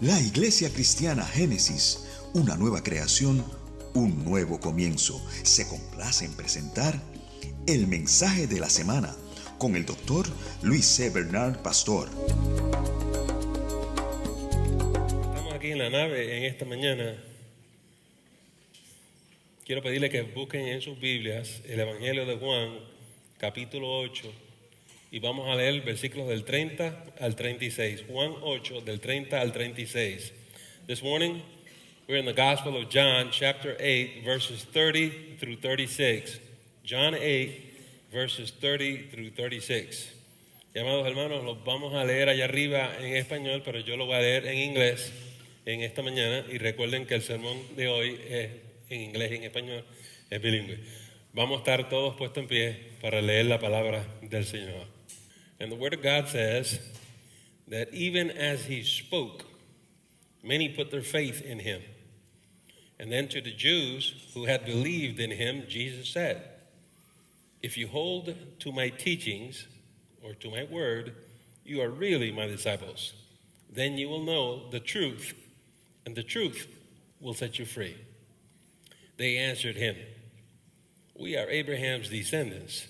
La Iglesia Cristiana Génesis, una nueva creación, un nuevo comienzo, se complace en presentar el mensaje de la semana con el doctor Luis C. Bernard Pastor. Estamos aquí en la nave en esta mañana. Quiero pedirle que busquen en sus Biblias el Evangelio de Juan, capítulo 8, y vamos a leer versículos del 30 al 36. Juan 8, del 30 al 36. This morning, we're in the Gospel of John, chapter 8, verses 30 through 36. John 8, verses 30 through 36. Y, amados hermanos, los vamos a leer allá arriba en español, pero yo lo voy a leer en inglés en esta mañana. Y recuerden que el sermón de hoy es en inglés y en español, es bilingüe. Vamos a estar todos puestos en pie para leer la palabra del Señor. And the Word of God says that even as He spoke, many put their faith in Him. And then to the Jews who had believed in Him, Jesus said, "If you hold to my teachings, or to my word, you are really my disciples. Then you will know the truth, and the truth will set you free." They answered him, "We are Abraham's descendants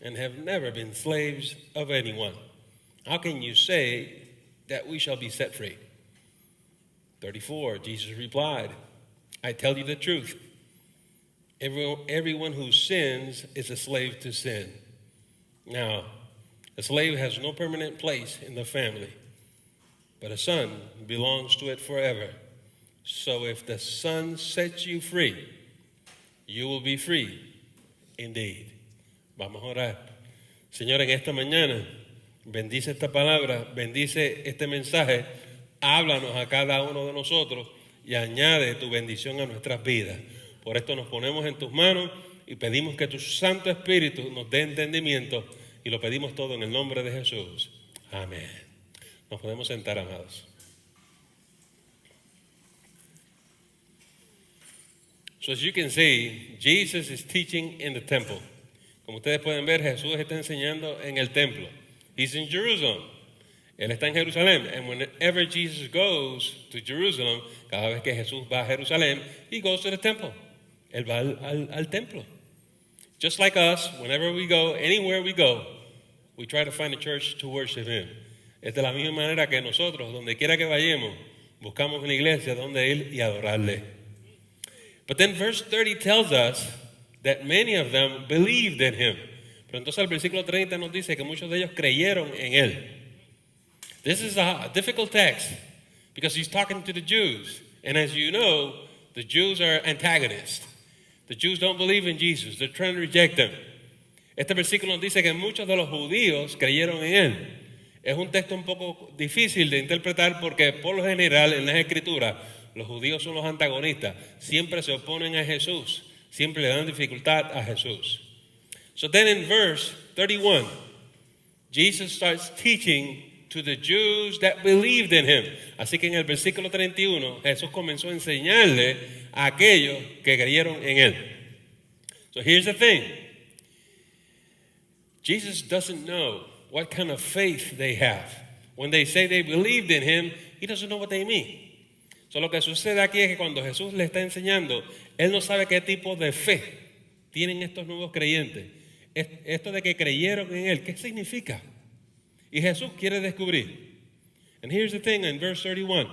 and have never been slaves of anyone. How can you say that we shall be set free?" 34, Jesus replied, "I tell you the truth. Everyone who sins is a slave to sin. Now, a slave has no permanent place in the family, but a son belongs to it forever. So if the Son sets you free, you will be free indeed." Vamos a orar. Señor, en esta mañana, bendice esta palabra, bendice este mensaje, háblanos a cada uno de nosotros y añade tu bendición a nuestras vidas. Por esto nos ponemos en tus manos y pedimos que tu Santo Espíritu nos dé entendimiento, y lo pedimos todo en el nombre de Jesús. Amén. Nos podemos sentar, amados. So as you can see, Jesus is teaching in the temple. Como ustedes pueden ver, Jesús está enseñando en el templo. He's in Jerusalem. Él está en Jerusalén. And whenever Jesus goes to Jerusalem, cada vez que Jesús va a Jerusalén, he goes to the temple. Él va al templo. Just like us, whenever we go, anywhere we go, we try to find a church to worship Him. Es de la misma manera que nosotros, donde quiera que vayamos, buscamos una iglesia donde ir y adorarle. But then verse 30 tells us that many of them believed in Him. Pero entonces el versículo 30 nos dice que muchos de ellos creyeron en Él. This is a difficult text because He's talking to the Jews. And as you know, the Jews are antagonists. The Jews don't believe in Jesus. They're trying to reject Him. Este versículo nos dice que muchos de los judíos creyeron en Él. Es un texto un poco difícil de interpretar porque por lo general en las Escrituras los judíos son los antagonistas. Siempre se oponen a Jesús. Siempre le dan dificultad a Jesús. So then in verse 31, Jesus starts teaching to the Jews that believed in Him. Así que en el versículo 31, Jesús comenzó a enseñarle a aquellos que creyeron en Él. So here's the thing. Jesus doesn't know what kind of faith they have. When they say they believed in Him, He doesn't know what they mean. So lo que sucede aquí es que cuando Jesús le está enseñando, Él no sabe qué tipo de fe tienen estos nuevos creyentes. Esto de que creyeron en Él, ¿qué significa? Y Jesús quiere descubrir. And here's the thing in verse 31.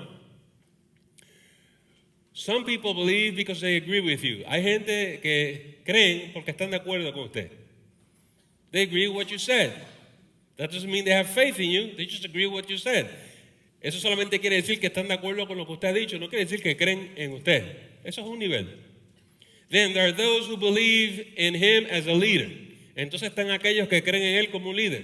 Some people believe because they agree with you. Hay gente que creen porque están de acuerdo con usted. They agree with what you said. That doesn't mean they have faith in you. They just agree with what you said. Eso solamente quiere decir que están de acuerdo con lo que usted ha dicho. No quiere decir que creen en usted. Eso es un nivel. Then there are those who believe in Him as a leader. Entonces están aquellos que creen en Él como un líder.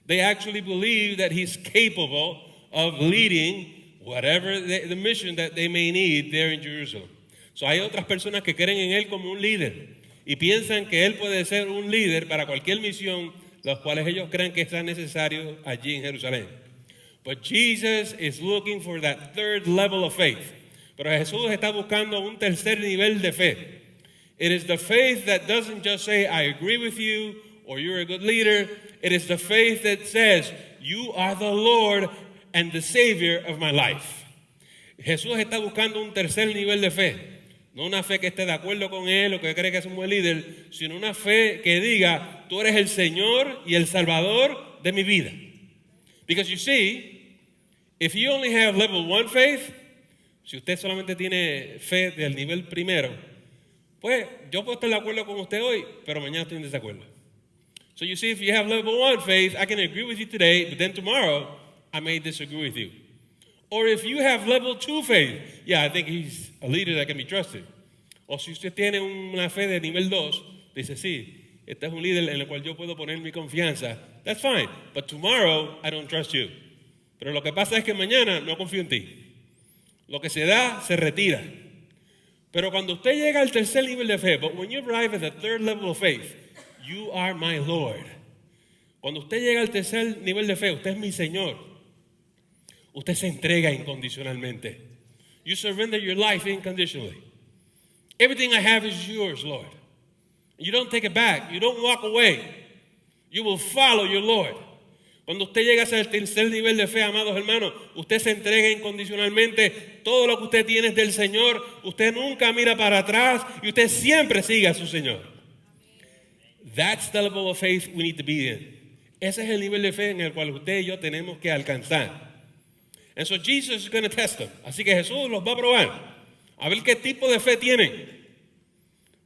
They actually believe that He's capable of leading whatever the mission that they may need there in Jerusalem. So hay otras personas que creen en Él como un líder y piensan que Él puede ser un líder para cualquier misión, los cuales ellos creen que está necesario allí en Jerusalén. But Jesus is looking for that third level of faith. Pero Jesús está buscando un tercer nivel de fe. It is the faith that doesn't just say, "I agree with you," or "You're a good leader." It is the faith that says, "You are the Lord and the Savior of my life." Jesús está buscando un tercer nivel de fe. No una fe que esté de acuerdo con Él o que cree que es un buen líder, sino una fe que diga, tú eres el Señor y el Salvador de mi vida. Because you see, if you only have level 1 faith, si usted solamente tiene fe del nivel primero, pues yo puedo estar de acuerdo con usted hoy, pero mañana estoy en desacuerdo. So you see, if you have level 1 faith, I can agree with you today, but then tomorrow I may disagree with you. Or if you have level 2 faith, yeah, I think he's a leader that can be trusted. O si usted tiene una fe de nivel 2, dice, sí, este es un líder en el cual yo puedo poner mi confianza. That's fine, but tomorrow I don't trust you. Pero lo que pasa es que mañana no confío en ti. Lo que se da, se retira. Pero cuando usted llega al tercer nivel de fe, but when you arrive at the third level of faith, you are my Lord. Cuando usted llega al tercer nivel de fe, usted es mi Señor. Usted se entrega incondicionalmente. You surrender your life unconditionally. Everything I have is yours, Lord. You don't take it back. You don't walk away. You will follow your Lord. Cuando usted llega a ese tercer nivel de fe, amados hermanos, usted se entrega incondicionalmente. Todo lo que usted tiene es del Señor. Usted nunca mira para atrás y usted siempre sigue a su Señor. That's the level of faith we need to be in. Ese es el nivel de fe en el cual usted y yo tenemos que alcanzar. And so Jesus is going to test them. Así que Jesús los va a probar. A ver qué tipo de fe tienen.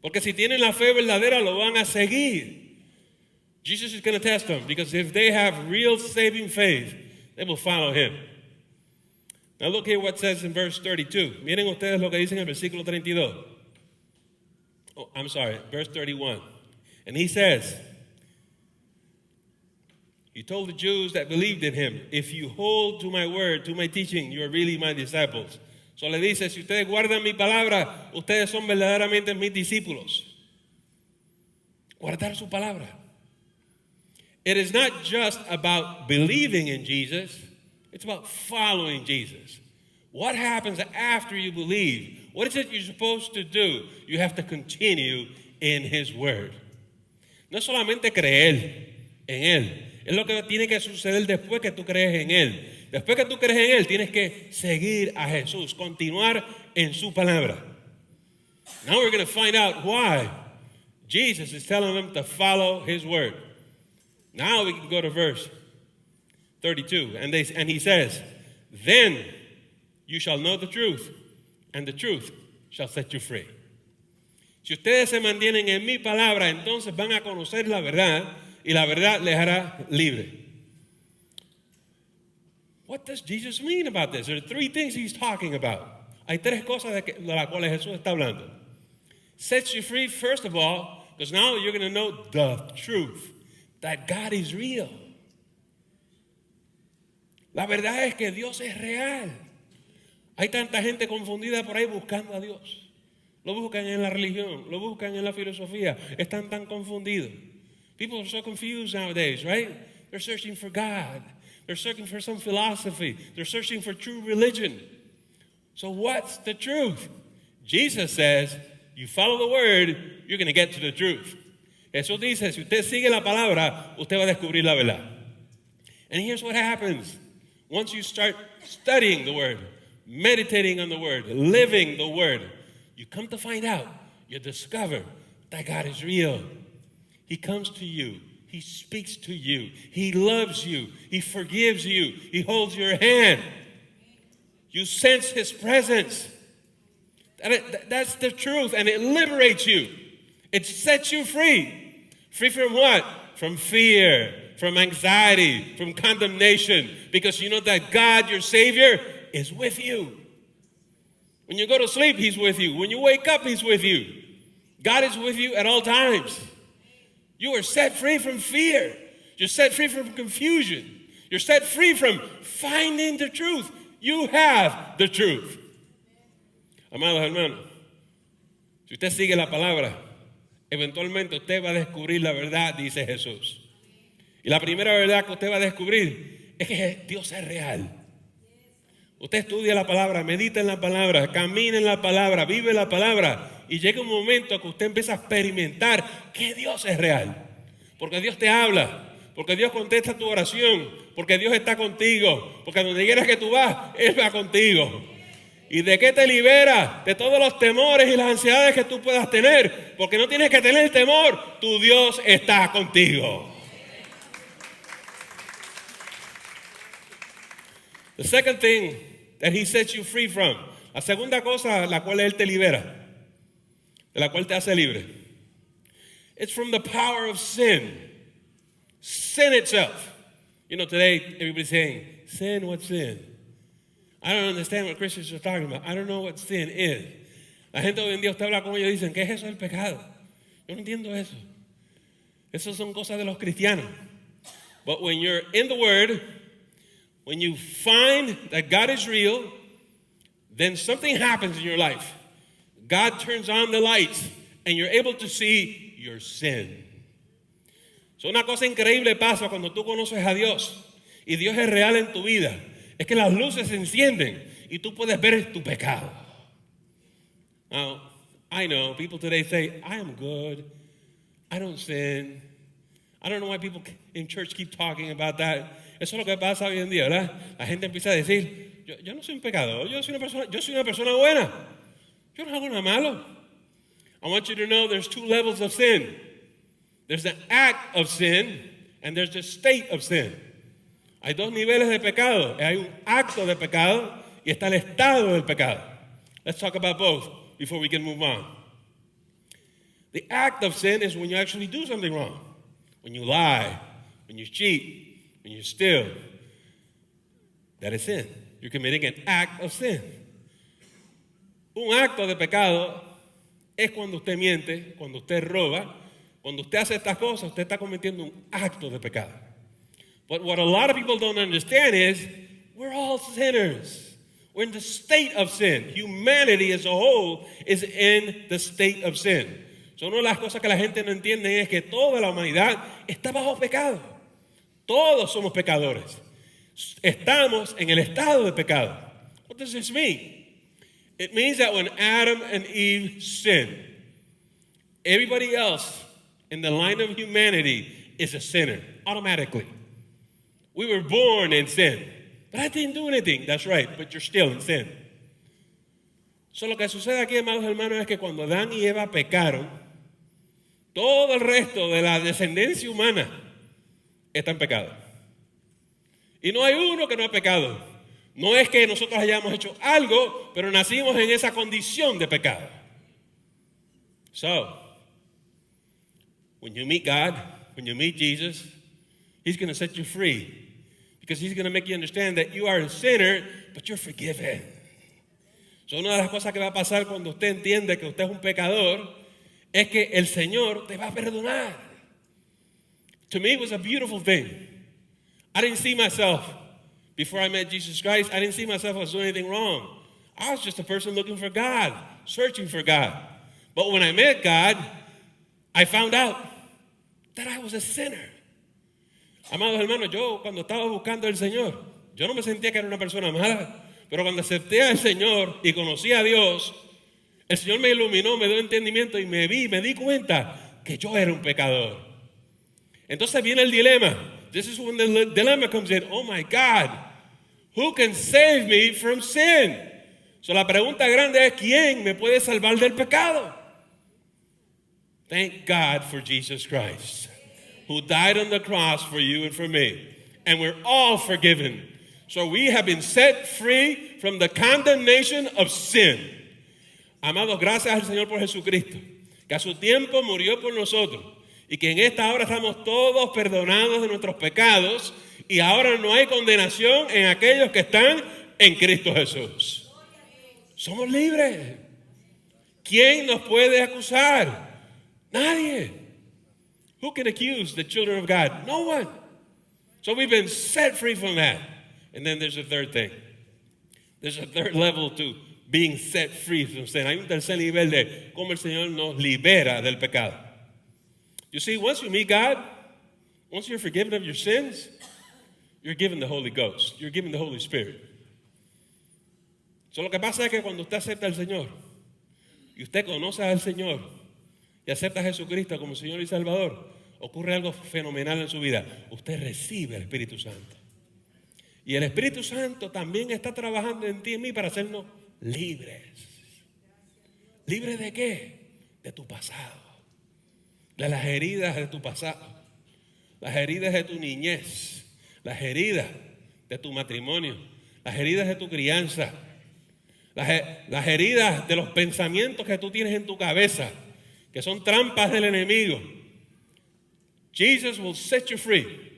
Porque si tienen la fe verdadera, lo van a seguir. Jesus is going to test them. Because if they have real saving faith, they will follow him. Now look here what it says in verse 32. Miren ustedes lo que dice en el versículo 32. Oh, I'm sorry, verse 31. And he says, he told the Jews that believed in him, if you hold to my word, to my teaching, you are really my disciples. So le dice, si ustedes guardan mi palabra, ustedes son verdaderamente mis discípulos. Guardar su palabra. It is not just about believing in Jesus, it's about following Jesus. What happens after you believe? What is it you're supposed to do? You have to continue in his word. No solamente creer en él. Es lo que tiene que suceder después que tú crees en él. Después que tú crees en él, tienes que seguir a Jesús, continuar en su palabra. Now we're going to find out why Jesus is telling them to follow his word. Now we can go to verse 32. And he says, then you shall know the truth, and the truth shall set you free. Si ustedes se mantienen en mi palabra, entonces van a conocer la verdad, y la verdad les hará libre. What does Jesus mean about this? There are three things he's talking about. Hay tres cosas de las cuales Jesús está hablando. Sets you free, first of all, because now you're going to know the truth, that God is real. La verdad es que Dios es real. Hay tanta gente confundida por ahí buscando a Dios. Lo buscan en la religión, lo buscan en la filosofía. Están tan confundidos. People are so confused nowadays, right? They're searching for God. They're searching for some philosophy. They're searching for true religion. So what's the truth? Jesus says, you follow the word, you're going to get to the truth. Jesús dice, si usted sigue la palabra, usted va a descubrir la verdad. And here's what happens. Once you start studying the word, meditating on the word, living the word, you come to find out, you discover that God is real. He comes to you. He speaks to you. He loves you. He forgives you. He holds your hand. You sense his presence. That's the truth, and it liberates you. It sets you free. Free from what? From fear, from anxiety, from condemnation, because you know that God, your Savior, is with you. When you go to sleep, he's with you. When you wake up, he's with you. God is with you at all times. You are set free from fear. You're set free from confusion. You're set free from finding the truth. You have the truth. Amados hermanos, si usted sigue la palabra, eventualmente usted va a descubrir la verdad, dice Jesús. Y la primera verdad que usted va a descubrir es que Dios es real. Usted estudia la palabra, medita en la palabra, camina en la palabra, vive la palabra. Y llega un momento que usted empieza a experimentar que Dios es real. Porque Dios te habla, porque Dios contesta tu oración, porque Dios está contigo, porque donde quieras que tú vas, Él va contigo. ¿Y de qué te libera? De todos los temores y las ansiedades que tú puedas tener. Porque no tienes que tener temor. Tu Dios está contigo. The second thing that he sets you free from. La segunda cosa la cual él te libera. De la cual te hace libre. It's from the power of sin. Sin itself. You know, today everybody's saying, sin, what's sin? I don't understand what Christians are talking about. I don't know what sin is. La gente hoy en día, usted habla con ellos y dicen, ¿qué es eso del pecado? Yo no entiendo eso. Esas son cosas de los cristianos. But when you're in the Word, when you find that God is real, then something happens in your life. God turns on the lights and you're able to see your sin. So una cosa increíble pasa cuando tú conoces a Dios y Dios es real en tu vida. Es que las luces se encienden y tú puedes ver tu pecado. Now, I know people today say, I am good. I don't sin. I don't know why people in church keep talking about that. Eso es lo que pasa hoy en día, ¿verdad? La gente empieza a decir, yo no soy un pecador, yo soy una persona buena. Yo no hago nada malo. I want you to know there's two levels of sin. There's the act of sin and there's the state of sin. Hay dos niveles de pecado. Hay un acto de pecado y está el estado del pecado. Let's talk about both before we can move on. The act of sin is when you actually do something wrong. When you lie, when you cheat, when you steal. That is sin. You're committing an act of sin. Un acto de pecado es cuando usted miente, cuando usted roba, cuando usted hace estas cosas, usted está cometiendo un acto de pecado. But what a lot of people don't understand is we're all sinners. We're in the state of sin. Humanity as a whole is in the state of sin. So una de las cosas que la gente no entiende es que toda la humanidad está bajo pecado. Todos somos pecadores. Estamos en el estado de pecado. What does this mean? It means that when Adam and Eve sinned, everybody else in the line of humanity is a sinner, automatically. We were born in sin. But I didn't do anything. That's right, but you're still in sin. So lo que sucede aquí, amados hermanos, es que cuando Adán y Eva pecaron, todo el resto de la descendencia humana está en pecado. Y no hay uno que no ha pecado. No es que nosotros hayamos hecho algo, pero nacimos en esa condición de pecado. So, when you meet God, when you meet Jesus, He's going to set you free. Because He's going to make you understand that you are a sinner, but you're forgiven. So, una de las cosas que va a pasar cuando usted entiende que usted es un pecador es que el Señor te va a perdonar. To me, it was a beautiful thing. I didn't see myself. Before I met Jesus Christ, I didn't see myself as doing anything wrong. I was just a person looking for God, searching for God. But when I met God, I found out that I was a sinner. Amados hermanos, yo cuando estaba buscando al Señor, yo no me sentía que era una persona mala. Pero cuando acepté al Señor y conocí a Dios, el Señor me iluminó, me dio entendimiento y me di cuenta que yo era un pecador. Entonces viene el dilema. This is when the dilemma comes in. Oh my God, who can save me from sin? So la pregunta grande es, ¿quién me puede salvar del pecado? Thank God for Jesus Christ, who died on the cross for you and for me. And we're all forgiven. So we have been set free from the condemnation of sin. Amados, gracias al Señor por Jesucristo, que a su tiempo murió por nosotros. Y que en esta hora estamos todos perdonados de nuestros pecados y ahora no hay condenación en aquellos que están en Cristo Jesús. Somos libres. ¿Quién nos puede acusar? Nadie. Who can accuse the children of God? No one. So we've been set free from that. And then there's a third thing. There's a third level to being set free from sin. Hay un tercer nivel de cómo el Señor nos libera del pecado. You see, once you meet God, once you're forgiven of your sins, you're given the Holy Ghost. You're given the Holy Spirit. So lo que pasa es que cuando usted acepta al Señor y usted conoce al Señor y acepta a Jesucristo como Señor y Salvador, ocurre algo fenomenal en su vida. Usted recibe el Espíritu Santo. Y el Espíritu Santo también está trabajando en ti y en mí para hacernos libres. ¿Libres de qué? De tu pasado. De las heridas de tu pasado. Las heridas de tu niñez. Las heridas de tu matrimonio. Las heridas de tu crianza. Las heridas de los pensamientos que tú tienes en tu cabeza, que son trampas del enemigo. Jesus will set you free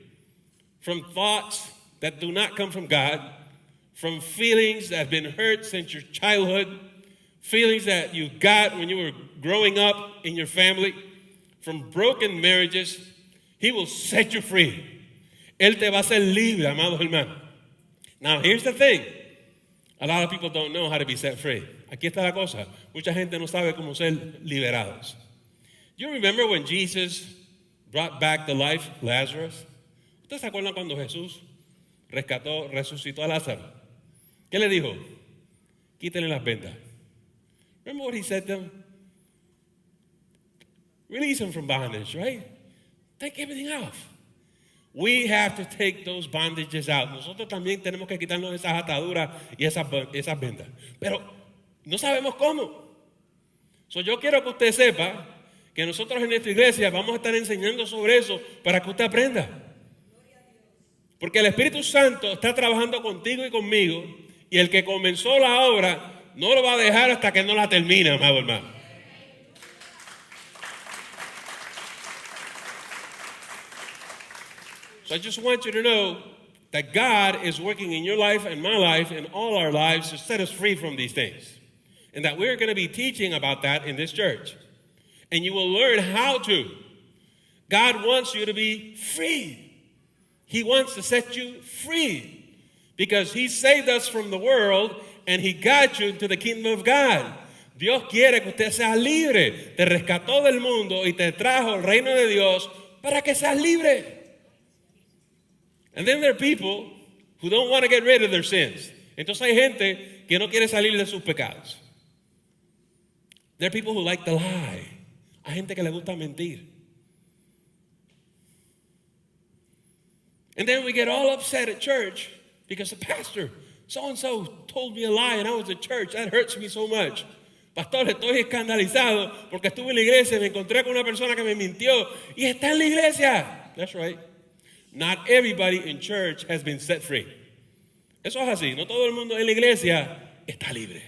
from thoughts that do not come from God, from feelings that have been hurt since your childhood, feelings that you got when you were growing up in your family, from broken marriages. He will set you free. Él te va a hacer libre, amados hermanos. Now, here's the thing. A lot of people don't know how to be set free. Aquí está la cosa. Mucha gente no sabe cómo ser liberados. You remember when Jesus brought back to life Lazarus? ¿Ustedes se acuerdan cuando Jesús resucitó a Lázaro? ¿Qué le dijo? Quítenle las vendas. Remember what he said to them? Release him from bondage, right? Take everything off. We have to take those bondages out. Nosotros también tenemos que quitarnos esas ataduras y esas vendas. Pero no sabemos cómo. So, yo quiero que usted sepa que nosotros en nuestra iglesia vamos a estar enseñando sobre eso para que usted aprenda. Porque el Espíritu Santo está trabajando contigo y conmigo, y el que comenzó la obra no lo va a dejar hasta que no la termine, amado hermano. So I just want you to know that God is working in your life and my life and all our lives to set us free from these things. And that we're going to be teaching about that in this church. And you will learn how to. God wants you to be free. He wants to set you free. Because He saved us from the world and He got you to the kingdom of God. Dios quiere que usted sea libre. Te rescató del mundo y te trajo al reino de Dios para que seas libre. And then there are people who don't want to get rid of their sins. Entonces hay gente que no quiere salir de sus pecados. There are people who like to lie. Hay gente que le gusta mentir. And then we get all upset at church because the pastor, so-and-so, told me a lie and I was at church. That hurts me so much. Pastor, estoy escandalizado porque estuve en la iglesia y me encontré con una persona que me mintió y está en la iglesia. That's right. Not everybody in church has been set free. Eso es así. No todo el mundo en la iglesia está libre.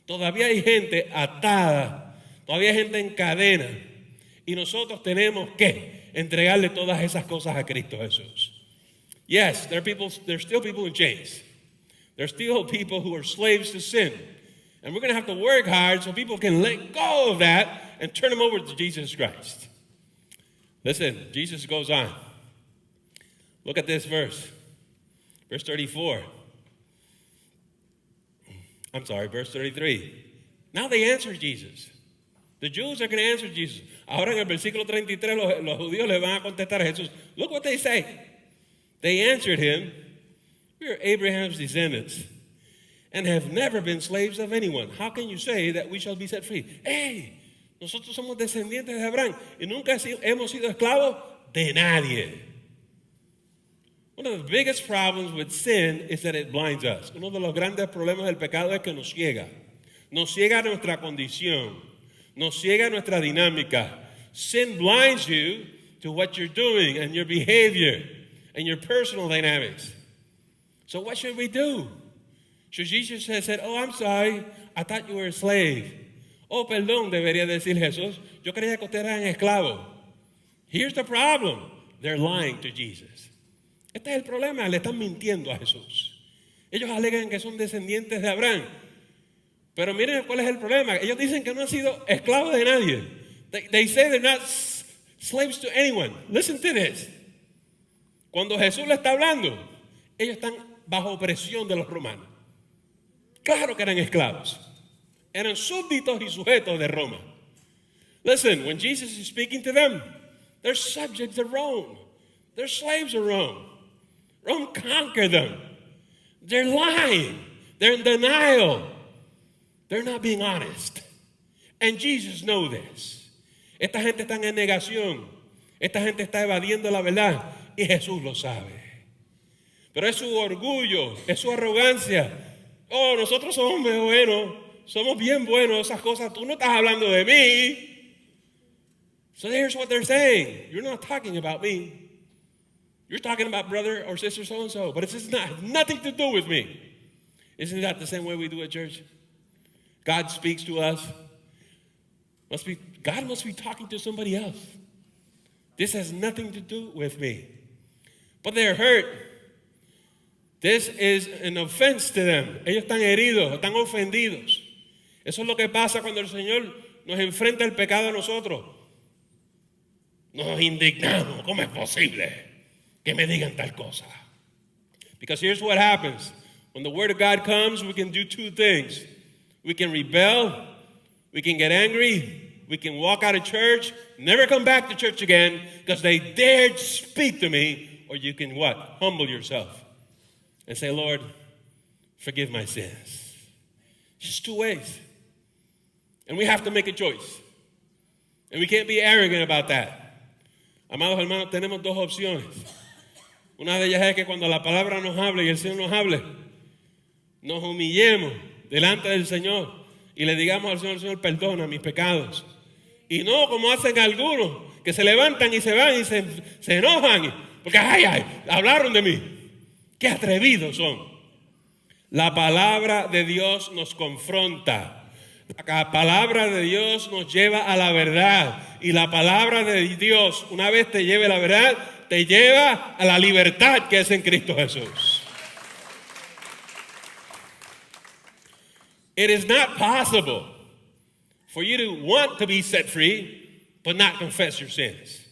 Todavía hay gente atada. Todavía hay gente en cadena. Y nosotros tenemos que entregarle todas esas cosas a Cristo Jesús. Yes, there's still people in chains. There's still people who are slaves to sin. And we're going to have to work hard so people can let go of that and turn them over to Jesus Christ. Listen, Jesus goes on. Look at this verse. Verse 34. I'm sorry, verse 33. Now they answer Jesus. The Jews are going to answer Jesus. Ahora en el versículo 33 los judíos le van a contestar a Jesús. Look what they say. They answered him, we are Abraham's descendants and have never been slaves of anyone. How can you say that we shall be set free? Hey, nosotros somos descendientes de Abraham y nunca hemos sido esclavos de nadie. One of the biggest problems with sin is that it blinds us. Uno de los grandes problemas del pecado es que nos ciega. Nos ciega nuestra condición. Nos ciega nuestra dinámica. Sin blinds you to what you're doing and your behavior and your personal dynamics. So what should we do? So Jesus said, oh, I'm sorry. I thought you were a slave. Oh, perdón, debería decir Jesús. Yo creía que ustedes eran esclavos. Here's the problem. They're lying to Jesus. Este es el problema, le están mintiendo a Jesús. Ellos alegan que son descendientes de Abraham. Pero miren cuál es el problema. Ellos dicen que no han sido esclavos de nadie. They say they're not slaves to anyone. Listen to this. Cuando Jesús le está hablando, ellos están bajo presión de los romanos. Claro que eran esclavos. Eran súbditos y sujetos de Roma. Listen, when Jesus is speaking to them, they're subjects of Rome. They're slaves of Rome. Rome conquered them. They're lying. They're in denial. They're not being honest. And Jesus knows this. Esta gente está en negación. Esta gente está evadiendo la verdad. Y Jesús lo sabe. Pero es su orgullo, es su arrogancia. Oh, nosotros somos muy buenos, somos bien buenos, esas cosas, tú no estás hablando de mí. So here's what they're saying. You're not talking about me. You're talking about brother or sister so-and-so, but it's not nothing to do with me. Isn't that the same way we do at church? God speaks to us. God must be talking to somebody else. This has nothing to do with me. But they're hurt. This is an offense to them. Ellos están heridos, están ofendidos. Eso es lo que pasa cuando el Señor nos enfrenta el pecado a nosotros. Nos indignamos. ¿Cómo es posible que me digan tal cosa? Because here's what happens. When the word of God comes, we can do two things. We can rebel, we can get angry, we can walk out of church, never come back to church again because they dared speak to me. Or you can what? Humble yourself and say, Lord, forgive my sins. Just two ways. And we have to make a choice. And we can't be arrogant about that. Amados hermanos, tenemos dos opciones. Una de ellas es que cuando la palabra nos hable y el Señor nos hable, nos humillemos delante del Señor y le digamos al Señor, Señor, perdona mis pecados. Y no como hacen algunos, que se levantan y se van y se enojan, porque ay, hablaron de mí. Qué atrevidos son. La palabra de Dios nos confronta. La palabra de Dios nos lleva a la verdad. Y la palabra de Dios, una vez te lleve a la verdad, te lleva a la libertad que es en Cristo Jesús. It is not possible for you to want to be set free, but not confess your sins.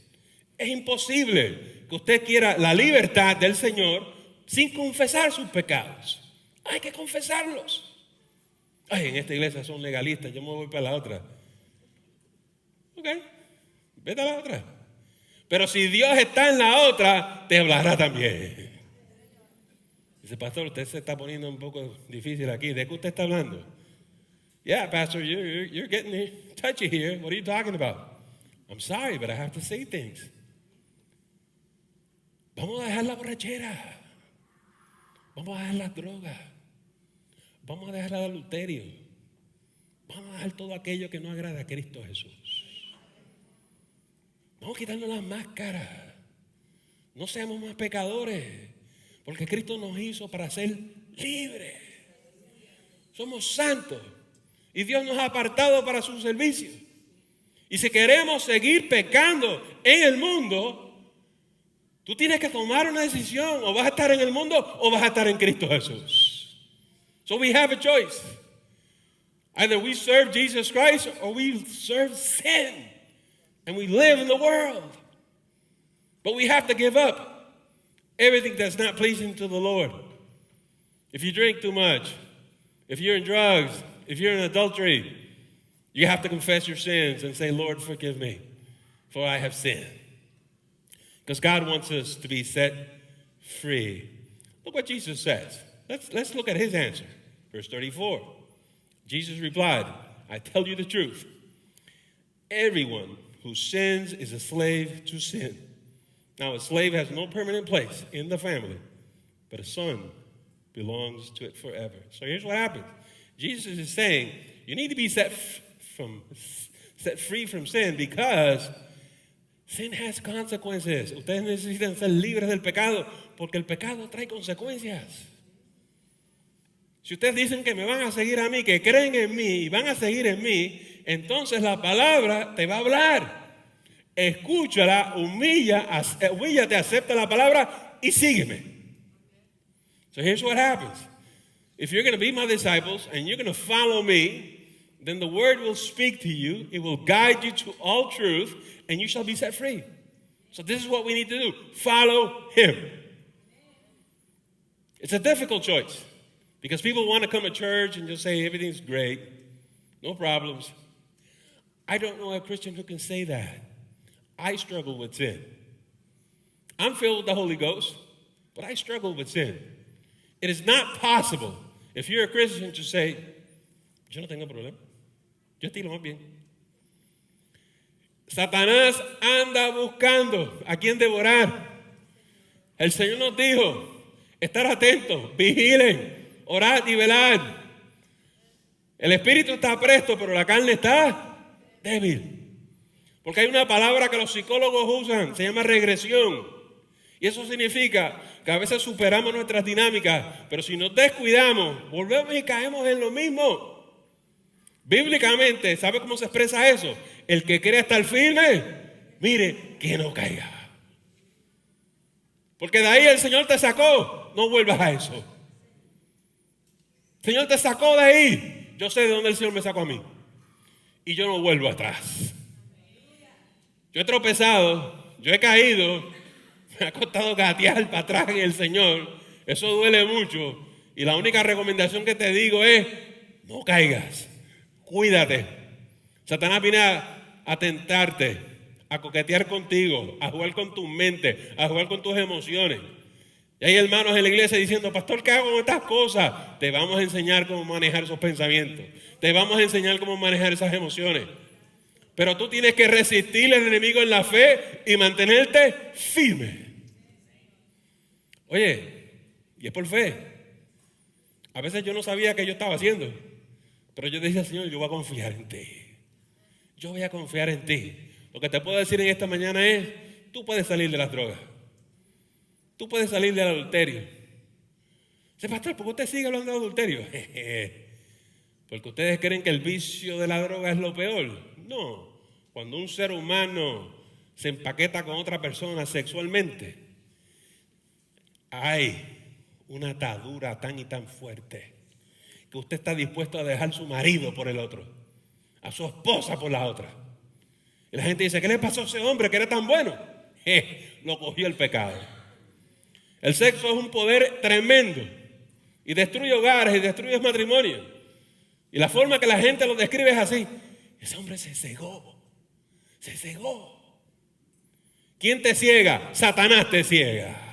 Es imposible que usted quiera la libertad del Señor sin confesar sus pecados. Hay que confesarlos. Ay, en esta iglesia son legalistas, yo me voy para la otra. Ok, vete a la otra. Pero si Dios está en la otra, te hablará también. Dice, pastor, usted se está poniendo un poco difícil aquí. ¿De qué usted está hablando? Yeah, pastor, you're getting touchy here. What are you talking about? I'm sorry, but I have to say things. Vamos a dejar la borrachera. Vamos a dejar las drogas. Vamos a dejar el adulterio. Vamos a dejar todo aquello que no agrada a Cristo Jesús. Vamos a quitarnos las máscaras. No seamos más pecadores. Porque Cristo nos hizo para ser libres. Somos santos. Y Dios nos ha apartado para su servicio. Y si queremos seguir pecando en el mundo, tú tienes que tomar una decisión. O vas a estar en el mundo o vas a estar en Cristo Jesús. So we have a choice. Either we serve Jesus Christ or we serve sin. And we live in the world. But we have to give up everything that's not pleasing to the Lord. If you drink too much, if you're in drugs, if you're in adultery, you have to confess your sins and say, Lord, forgive me, for I have sinned. Because God wants us to be set free. Look what Jesus says. Let's look at his answer. Verse 34. Jesus replied, I tell you the truth. Everyone who sins is a slave to sin. Now, a slave has no permanent place in the family, but a son belongs to it forever. So here's what happens. Jesus is saying, you need to be set free from sin because sin has consequences. Ustedes necesitan ser libres del pecado porque el pecado trae consecuencias. Si ustedes dicen que me van a seguir a mí, que creen en mí y van a seguir en mí, entonces la palabra te va a hablar. Escúchala, humíllate, acepta la palabra y sígueme. So here's what happens. If you're going to be my disciples and you're going to follow me, then the word will speak to you. It will guide you to all truth and you shall be set free. So this is what we need to do. Follow him. It's a difficult choice. Because people want to come to church and just say everything's great, no problems. I don't know a Christian who can say that. I struggle with sin. I'm filled with the Holy Ghost, but I struggle with sin. It is not possible, if you're a Christian, to say, yo no tengo problema. Yo estoy lo más bien. Satanás anda buscando a quien devorar. El Señor nos dijo, estar atentos, vigilen. orad y velad. El espíritu está presto, pero la carne está débil. Porque hay una palabra que los psicólogos usan, se llama regresión. Y eso significa que a veces superamos nuestras dinámicas, pero si nos descuidamos, volvemos y caemos en lo mismo. Bíblicamente, ¿sabe cómo se expresa eso? El que quiere estar firme, mire que no caiga. Porque de ahí el Señor te sacó, no vuelvas a eso. El Señor te sacó de ahí. Yo sé de dónde el Señor me sacó a mí. Y yo no vuelvo atrás. Yo he tropezado, yo he caído, me ha costado gatear para atrás en el Señor. Eso duele mucho. Y la única recomendación que te digo es, no caigas, cuídate. Satanás viene a tentarte, a coquetear contigo, a jugar con tu mente, a jugar con tus emociones. Y hay hermanos en la iglesia diciendo, pastor, ¿qué hago con estas cosas? Te vamos a enseñar cómo manejar esos pensamientos. Te vamos a enseñar cómo manejar esas emociones. Pero tú tienes que resistir al enemigo en la fe y mantenerte firme. Oye, y es por fe. A veces yo no sabía qué yo estaba haciendo. Pero yo decía, Señor, yo voy a confiar en ti. Yo voy a confiar en ti. Lo que te puedo decir en esta mañana es, tú puedes salir de las drogas. Tú puedes salir del adulterio. Dice, pastor, ¿por qué usted sigue hablando de adulterio? Porque ustedes creen que el vicio de la droga es lo peor. No. Cuando un ser humano se empaqueta con otra persona sexualmente, hay una atadura tan y tan fuerte que usted está dispuesto a dejar su marido por el otro, a su esposa por la otra. Y la gente dice, ¿qué le pasó a ese hombre que era tan bueno? Lo cogió el pecado. El sexo es un poder tremendo y destruye hogares y destruye matrimonios. Y la forma que la gente lo describe es así. Ese hombre se cegó. Se cegó. ¿Quién te ciega? Satanás te ciega.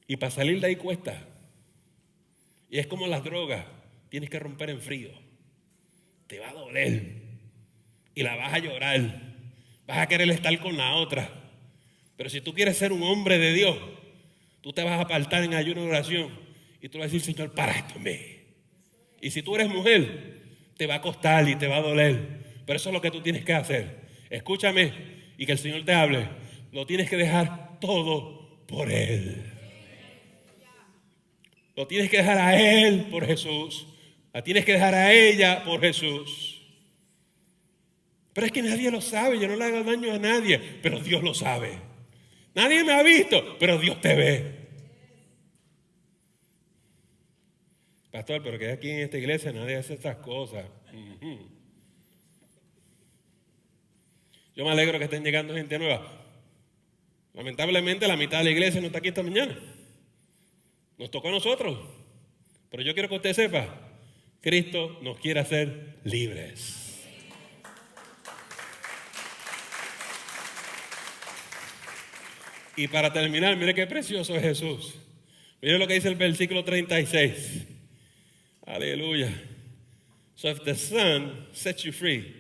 Y para salir de ahí cuesta. Y es como las drogas. Tienes que romper en frío. Te va a doler. Y la vas a llorar. Vas a querer estar con la otra. Pero si tú quieres ser un hombre de Dios, tú te vas a apartar en ayuno y oración. Y tú vas a decir, Señor, para esto en mí. Y si tú eres mujer, te va a costar y te va a doler. Pero eso es lo que tú tienes que hacer. Escúchame y que el Señor te hable. Lo tienes que dejar todo por Él. Lo tienes que dejar a Él por Jesús. La tienes que dejar a ella por Jesús. Pero es que nadie lo sabe. Yo no le hago daño a nadie, pero Dios lo sabe. Nadie me ha visto, pero Dios te ve. Pastor, pero que aquí en esta iglesia nadie hace estas cosas. Yo me alegro que estén llegando gente nueva. Lamentablemente la mitad de la iglesia no está aquí esta mañana. Nos tocó a nosotros. Pero yo quiero que usted sepa, Cristo nos quiere hacer libres. Y para terminar, mire qué precioso es Jesús. Mire lo que dice el versículo 36. Aleluya. So if the Son sets you free,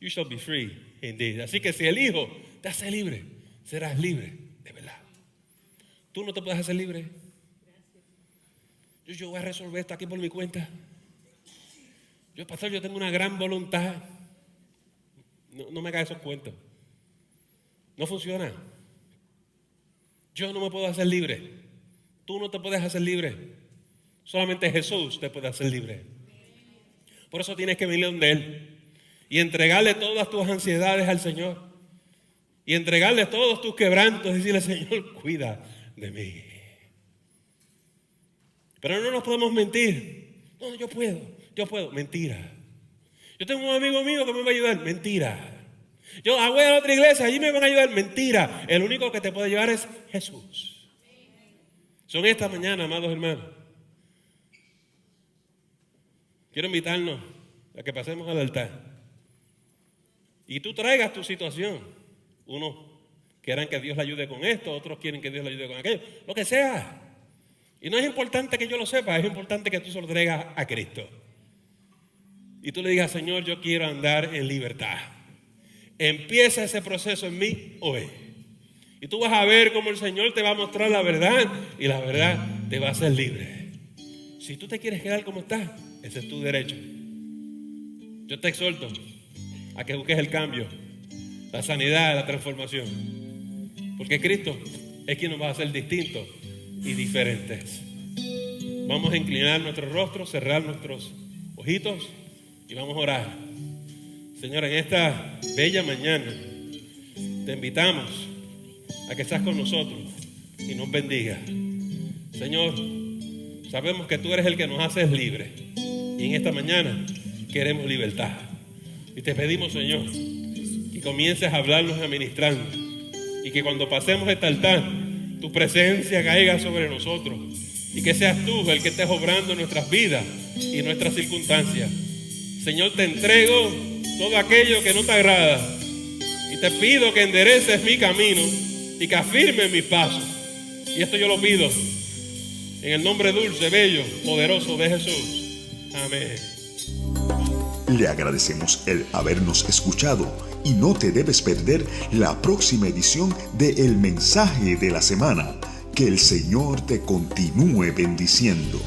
you shall be free indeed. Así que si el Hijo te hace libre, serás libre de verdad. Tú no te puedes hacer libre. Yo voy a resolver esto aquí por mi cuenta. Pastor, yo tengo una gran voluntad. No me haga esos cuentos. No funciona. Yo no me puedo hacer libre. Tú no te puedes hacer libre. Solamente Jesús te puede hacer libre. Por eso tienes que venir donde Él y entregarle todas tus ansiedades al Señor y entregarle todos tus quebrantos y decirle, Señor, cuida de mí. Pero no nos podemos mentir. No, yo puedo. Mentira. Yo tengo un amigo mío que me va a ayudar. Mentira. Yo voy a la otra iglesia, allí me van a ayudar. Mentira. El único que te puede ayudar es Jesús. Son esta mañana, amados hermanos. Quiero invitarnos a que pasemos al altar. Y tú traigas tu situación. Unos quieren que Dios le ayude con esto, otros quieren que Dios le ayude con aquello. Lo que sea. Y no es importante que yo lo sepa, es importante que tú se lo traigas a Cristo. Y tú le digas, Señor, yo quiero andar en libertad. Empieza ese proceso en mí hoy. Y tú vas a ver cómo el Señor te va a mostrar la verdad y la verdad te va a hacer libre. Si tú te quieres quedar como estás, ese es tu derecho. Yo te exhorto a que busques el cambio, la sanidad, la transformación. Porque Cristo es quien nos va a hacer distintos y diferentes. Vamos a inclinar nuestro rostro, cerrar nuestros ojitos y vamos a orar. Señor, en esta bella mañana te invitamos a que estás con nosotros y nos bendiga. Señor, sabemos que tú eres el que nos haces libres y en esta mañana queremos libertad. Y te pedimos, Señor, que comiences a hablarnos, a ministrarnos y que cuando pasemos este altar, tu presencia caiga sobre nosotros y que seas tú el que estés obrando en nuestras vidas y nuestras circunstancias. Señor, te entrego todo aquello que no te agrada y te pido que endereces mi camino y que afirmes mis pasos. Y esto yo lo pido en el nombre dulce, bello, poderoso de Jesús. Amén. Le agradecemos el habernos escuchado y no te debes perder la próxima edición de El Mensaje de la Semana. Que el Señor te continúe bendiciendo.